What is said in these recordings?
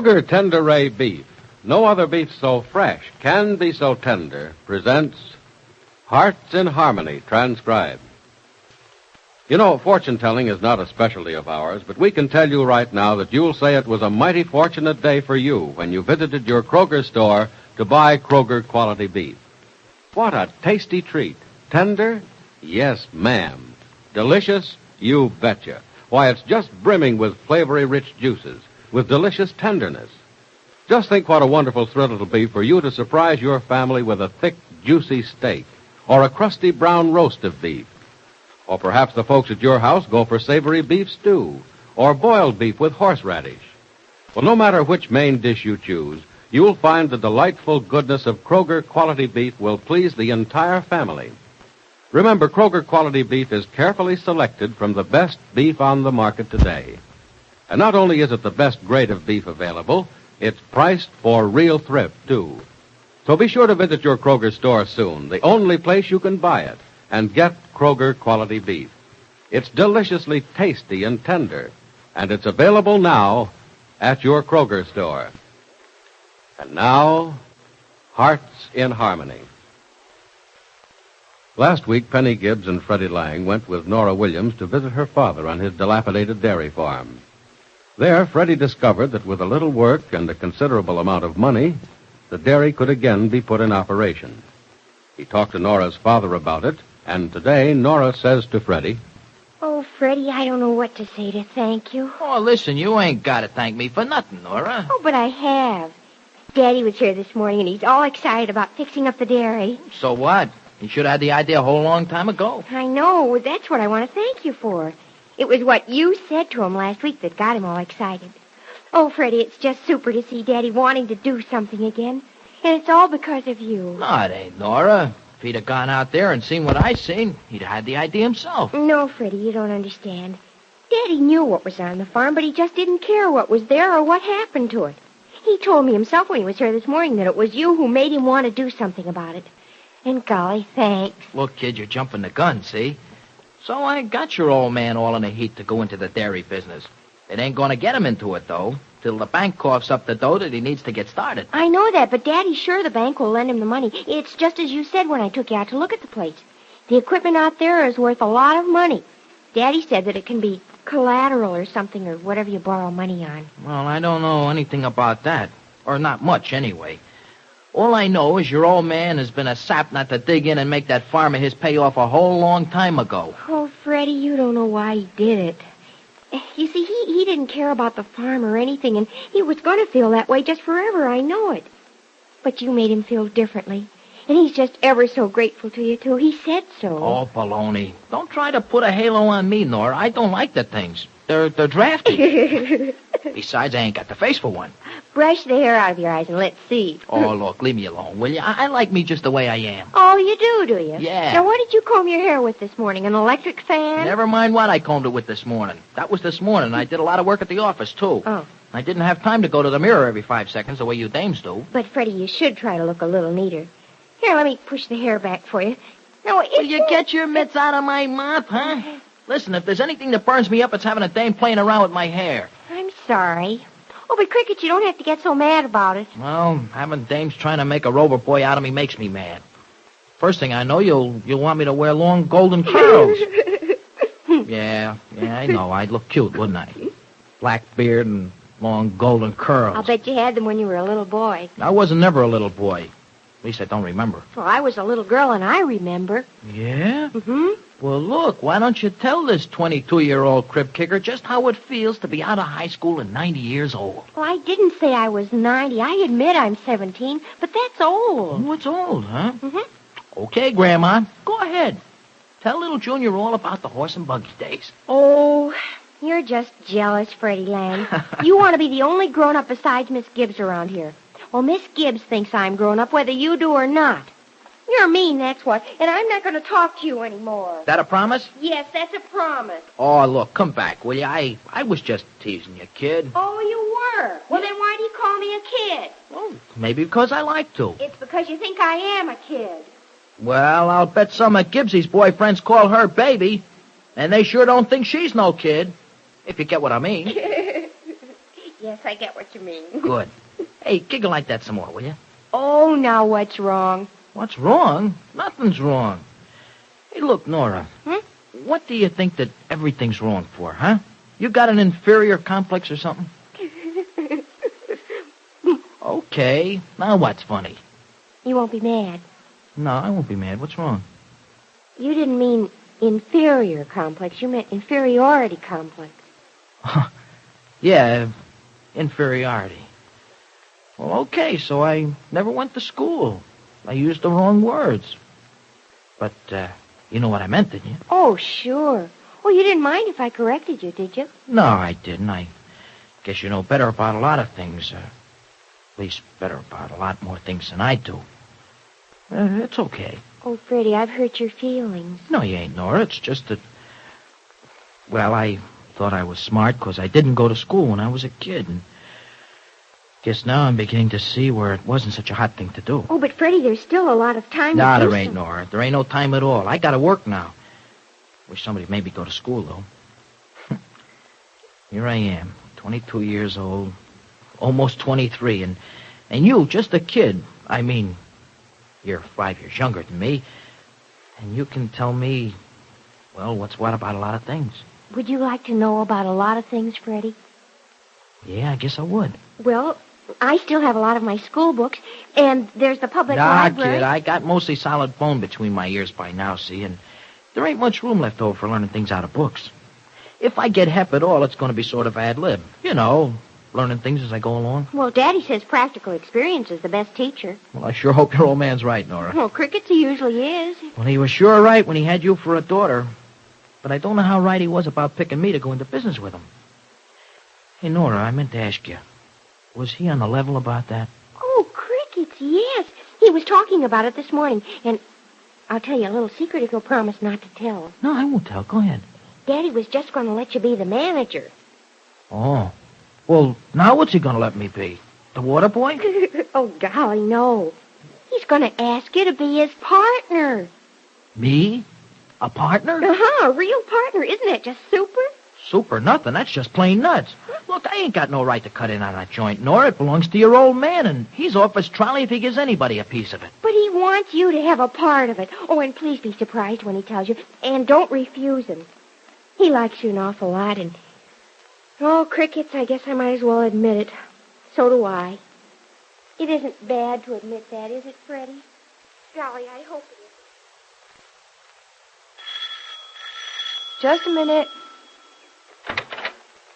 Kroger Tender Ray Beef, no other beef so fresh can be so tender, presents Hearts in Harmony, transcribed. You know, fortune-telling is not a specialty of ours, but we can tell you right now that you'll say it was a mighty fortunate day for you when you visited your Kroger store to buy Kroger quality beef. What a tasty treat. Tender? Yes, ma'am. Delicious? You betcha. Why, it's just brimming with flavory-rich juices, with delicious tenderness. Just think what a wonderful thrill it'll be for you to surprise your family with a thick, juicy steak, or a crusty brown roast of beef. Or perhaps the folks at your house go for savory beef stew, or boiled beef with horseradish. Well, no matter which main dish you choose, you'll find the delightful goodness of Kroger quality beef will please the entire family. Remember, Kroger quality beef is carefully selected from the best beef on the market today. And not only is it the best grade of beef available, it's priced for real thrift, too. So be sure to visit your Kroger store soon, the only place you can buy it, and get Kroger quality beef. It's deliciously tasty and tender, and it's available now at your Kroger store. And now, Hearts in Harmony. Last week, Penny Gibbs and Freddie Lang went with Nora Williams to visit her father on his dilapidated dairy farm. There, Freddie discovered that with a little work and a considerable amount of money, the dairy could again be put in operation. He talked to Nora's father about it, and today Nora says to Freddie, "Oh, Freddie, I don't know what to say to thank you." Oh, listen, you ain't got to thank me for nothing, Nora. Oh, but I have. Daddy was here this morning, and he's all excited about fixing up the dairy. So what? You should have had the idea a whole long time ago. I know. That's what I want to thank you for. It was what you said to him last week that got him all excited. Oh, Freddie, it's just super to see Daddy wanting to do something again. And it's all because of you. No, it ain't, Nora. If he'd have gone out there and seen what I seen, he'd have had the idea himself. No, Freddie, you don't understand. Daddy knew what was on the farm, but he just didn't care what was there or what happened to it. He told me himself when he was here this morning that it was you who made him want to do something about it. And golly, thanks. Look, kid, you're jumping the gun, see? So I got your old man all in a heat to go into the dairy business. It ain't going to get him into it, though, till the bank coughs up the dough that he needs to get started. I know that, but Daddy's sure the bank will lend him the money. It's just as you said when I took you out to look at the place. The equipment out there is worth a lot of money. Daddy said that it can be collateral or something, or whatever you borrow money on. Well, I don't know anything about that. Or not much, anyway. All I know is your old man has been a sap not to dig in and make that farm of his pay off a whole long time ago. Oh, Freddie, you don't know why he did it. You see, he didn't care about the farm or anything, and he was going to feel that way just forever, I know it. But you made him feel differently, and he's just ever so grateful to you, too. He said so. Oh, baloney. Don't try to put a halo on me, Nora. I don't like the things. They're drafty. Besides, I ain't got the face for one. Brush the hair out of your eyes and let's see. Oh, look, leave me alone, will you? I like me just the way I am. Oh, you do you? Yeah. Now, what did you comb your hair with this morning? An electric fan? Never mind what I combed it with this morning. That was this morning. I did a lot of work at the office, too. Oh. I didn't have time to go to the mirror every 5 seconds the way you dames do. But, Freddie, you should try to look a little neater. Here, let me push the hair back for you. Now, Will you get your mitts out of my mouth, huh? Listen, if there's anything that burns me up, it's having a dame playing around with my hair. I'm sorry. Oh, but Cricket, you don't have to get so mad about it. Well, having dames trying to make a rover boy out of me makes me mad. First thing I know, you'll want me to wear long golden curls. Yeah, I know. I'd look cute, wouldn't I? Black beard and long golden curls. I'll bet you had them when you were a little boy. I wasn't never a little boy. At least I don't remember. Well, I was a little girl, and I remember. Yeah? Mm-hmm. Well, look, why don't you tell this 22-year-old crib kicker just how it feels to be out of high school and 90 years old? Well, I didn't say I was 90. I admit I'm 17, but that's old. Oh, it's old, huh? Mm-hmm. Okay, Grandma, go ahead. Tell little Junior all about the horse and buggy days. Oh, you're just jealous, Freddie Lang. You want to be the only grown-up besides Miss Gibbs around here. Well, Miss Gibbs thinks I'm grown up whether you do or not. You're mean, that's what. And I'm not going to talk to you anymore. That a promise? Yes, that's a promise. Oh, look, come back, will you? I was just teasing you, kid. Oh, you were? Well, then why do you call me a kid? Well, maybe because I like to. It's because you think I am a kid. Well, I'll bet some of Gibbsy's boyfriends call her baby, and they sure don't think she's no kid, if you get what I mean. Yes, I get what you mean. Good. Hey, giggle like that some more, will you? Oh, now what's wrong? What's wrong? Nothing's wrong. Hey, look, Nora. What do you think that everything's wrong for, huh? You got an inferior complex or something? Okay. Now what's funny? You won't be mad. No, I won't be mad. What's wrong? You didn't mean inferior complex. You meant inferiority complex. Yeah, inferiority. Well, okay, so I never went to school. I used the wrong words. But, you know what I meant, didn't you? Oh, sure. Oh, you didn't mind if I corrected you, did you? No, I didn't. I guess you know better about a lot of things. At least better about a lot more things than I do. It's okay. Oh, Freddie, I've hurt your feelings. No, you ain't, Nora. It's just that... Well, I thought I was smart because I didn't go to school when I was a kid. And guess now I'm beginning to see where it wasn't such a hot thing to do. Oh, but Freddie, there's still a lot of time Nah, to do there ain't, Nora. There ain't no time at all. I gotta work now. Wish somebody made me go to school, though. Here I am, 22 years old, almost 23, and you, just a kid. I mean, you're 5 years younger than me, and you can tell me, well, what's what about a lot of things. Would you like to know about a lot of things, Freddie? Yeah, I guess I would. Well, I still have a lot of my school books, and there's the public library. Kid, I got mostly solid bone between my ears by now, see, and there ain't much room left over for learning things out of books. If I get hep at all, it's going to be sort of ad lib. You know, learning things as I go along. Well, Daddy says practical experience is the best teacher. Well, I sure hope your old man's right, Nora. Well, Crickets he usually is. Well, he was sure right when he had you for a daughter. But I don't know how right he was about picking me to go into business with him. Hey, Nora, I meant to ask you. Was he on the level about that? Oh, Crickets, yes. He was talking about it this morning, and I'll tell you a little secret if you'll promise not to tell. No, I won't tell. Go ahead. Daddy was just going to let you be the manager. Oh. Well, now what's he going to let me be? The water boy? Oh, golly, no. He's going to ask you to be his partner. Me? A partner? Uh-huh, a real partner. Isn't that just super? Super nothing. That's just plain nuts. Look, I ain't got no right to cut in on that joint, Nora. It belongs to your old man, and he's off his trolley if he gives anybody a piece of it. But he wants you to have a part of it. Oh, and please be surprised when he tells you. And don't refuse him. He likes you an awful lot, and... Oh, Crickets, I guess I might as well admit it. So do I. It isn't bad to admit that, is it, Freddie? Golly, I hope it isn't. Just a minute.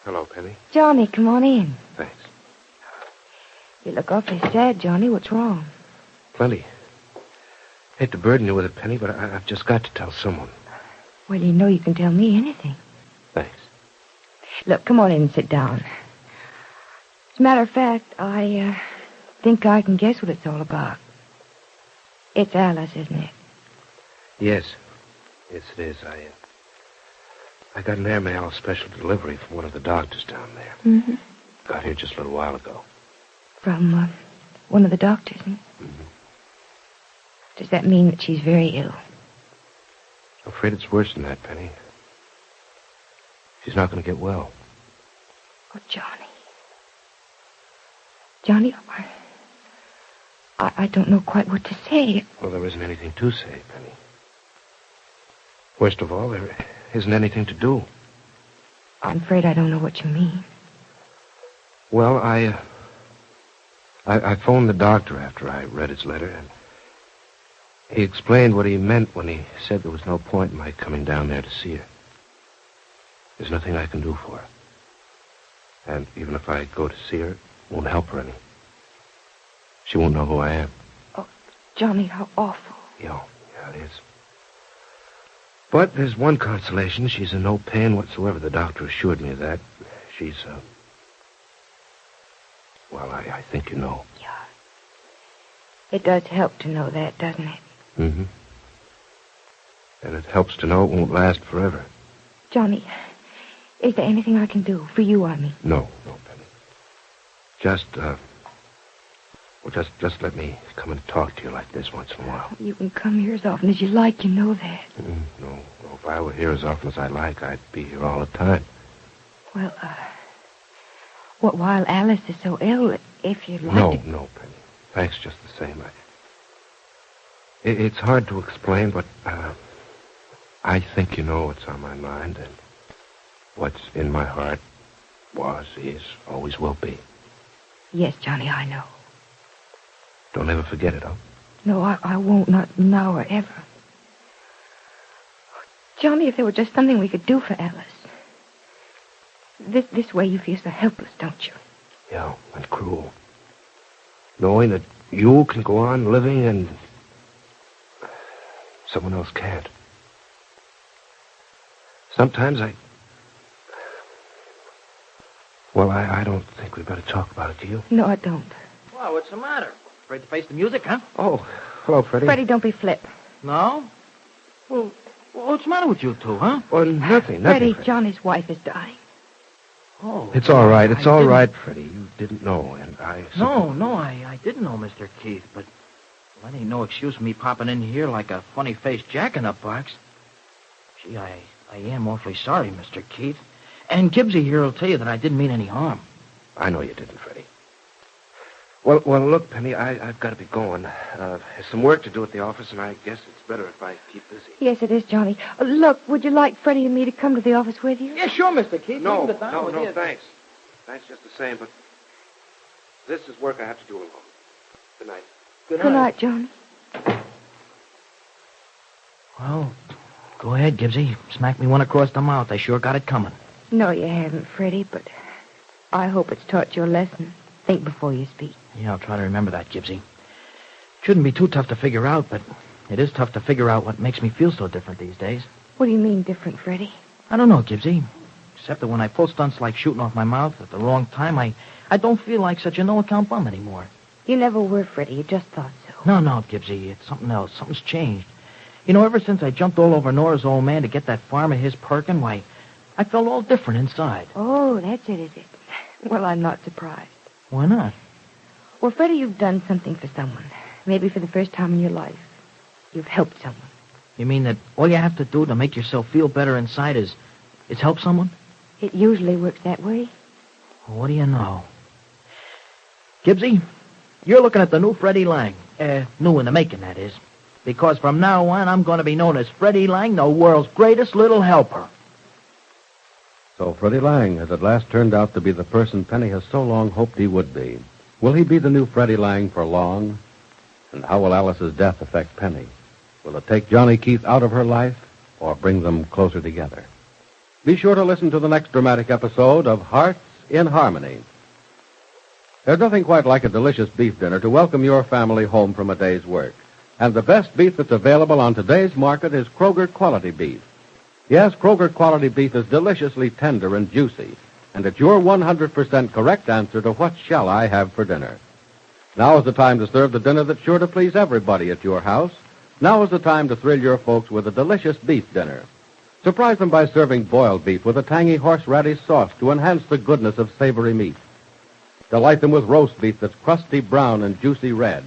Hello, Penny. Johnny, come on in. Thanks. You look awfully sad, Johnny. What's wrong? Plenty. Hate to burden you with it, Penny, but I've just got to tell someone. Well, you know you can tell me anything. Thanks. Look, come on in and sit down. As a matter of fact, I think I can guess what it's all about. It's Alice, isn't it? Yes. Yes, it is. I got an airmail special delivery from one of the doctors down there. Mm-hmm. Got here just a little while ago. From one of the doctors, hmm? Mm-hmm. Does that mean that she's very ill? I'm afraid it's worse than that, Penny. She's not going to get well. Oh, Johnny. Johnny, I don't know quite what to say. Well, there isn't anything to say, Penny. Worst of all, there isn't anything to do. I'm afraid I don't know what you mean. Well, I phoned the doctor after I read his letter, and he explained what he meant when he said there was no point in my coming down there to see her. There's nothing I can do for her. And even if I go to see her, it won't help her any. She won't know who I am. Oh, Johnny, how awful. Yeah, it is. But there's one consolation. She's in no pain whatsoever. The doctor assured me of that. She's, well, I think you know. Yeah. It does help to know that, doesn't it? Mm-hmm. And it helps to know it won't last forever. Johnny, is there anything I can do? For you, I mean. No, Penny. Just let me come and talk to you like this once in a while. You can come here as often as you like, you know that. No. If I were here as often as I like, I'd be here all the time. Well, Well, while Alice is so ill, if you'd like to... No, Penny. Thanks just the same. It's hard to explain, but I think you know what's on my mind, and what's in my heart was, is, always will be. Yes, Johnny, I know. Don't ever forget it, huh? No, I won't, not now or ever. Johnny, if there were just something we could do for Alice. This way you feel so helpless, don't you? Yeah, and cruel. Knowing that you can go on living and someone else can't. Sometimes Well, I don't think we better talk about it, do you? No, I don't. Well, what's the matter? Afraid to face the music, huh? Oh, hello, Freddie. Freddie, don't be flip. No? Well, what's the matter with you two, huh? Oh, nothing. Freddie, Johnny's wife is dying. Oh. It's all right. It's I all didn't- right, Freddie. You didn't know, and I... No, I didn't know, Mr. Keith, but that ain't no excuse for me popping in here like a funny-faced jack-in-the-box. Gee, I am awfully sorry, Mr. Keith. And Gibbsy here will tell you that I didn't mean any harm. I know you didn't, Freddie. Well, look, Penny, I've got to be going. There's some work to do at the office, and I guess it's better if I keep busy. Yes, it is, Johnny. Look, would you like Freddie and me to come to the office with you? Yeah, sure, Mr. Keith. No, You can go down with you. thanks. Thanks just the same, but this is work I have to do alone. Good night. Good Good night, Johnny. Well, go ahead, Gibbsy. Smack me one across the mouth. I sure got it coming. No, you haven't, Freddie, but I hope it's taught you a lesson. Think before you speak. Yeah, I'll try to remember that, Gibbsy. Shouldn't be too tough to figure out, but it is tough to figure out what makes me feel so different these days. What do you mean different, Freddie? I don't know, Gibbsy. Except that when I pull stunts like shooting off my mouth at the wrong time, I don't feel like such a no-account bum anymore. You never were, Freddie. You just thought so. No, Gibbsy. It's something else. Something's changed. You know, ever since I jumped all over Nora's old man to get that farm of his perking, why, I felt all different inside. Oh, that's it, is it? Well, I'm not surprised. Why not? Well, Freddie, you've done something for someone. Maybe for the first time in your life. You've helped someone. You mean that all you have to do to make yourself feel better inside is help someone? It usually works that way. Well, what do you know? Gibbsy, you're looking at the new Freddie Lang. New in the making, that is. Because from now on, I'm going to be known as Freddie Lang, the world's greatest little helper. So Freddie Lang has at last turned out to be the person Penny has so long hoped he would be. Will he be the new Freddie Lang for long? And how will Alice's death affect Penny? Will it take Johnny Keith out of her life or bring them closer together? Be sure to listen to the next dramatic episode of Hearts in Harmony. There's nothing quite like a delicious beef dinner to welcome your family home from a day's work. And the best beef that's available on today's market is Kroger Quality Beef. Yes, Kroger Quality Beef is deliciously tender and juicy, and it's your 100% correct answer to what shall I have for dinner. Now is the time to serve the dinner that's sure to please everybody at your house. Now is the time to thrill your folks with a delicious beef dinner. Surprise them by serving boiled beef with a tangy horseradish sauce to enhance the goodness of savory meat. Delight them with roast beef that's crusty brown and juicy red.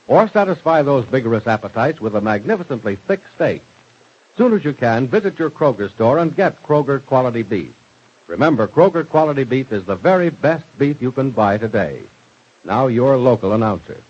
Or satisfy those vigorous appetites with a magnificently thick steak. Soon as you can, visit your Kroger store and get Kroger Quality Beef. Remember, Kroger Quality Beef is the very best beef you can buy today. Now, your local announcer.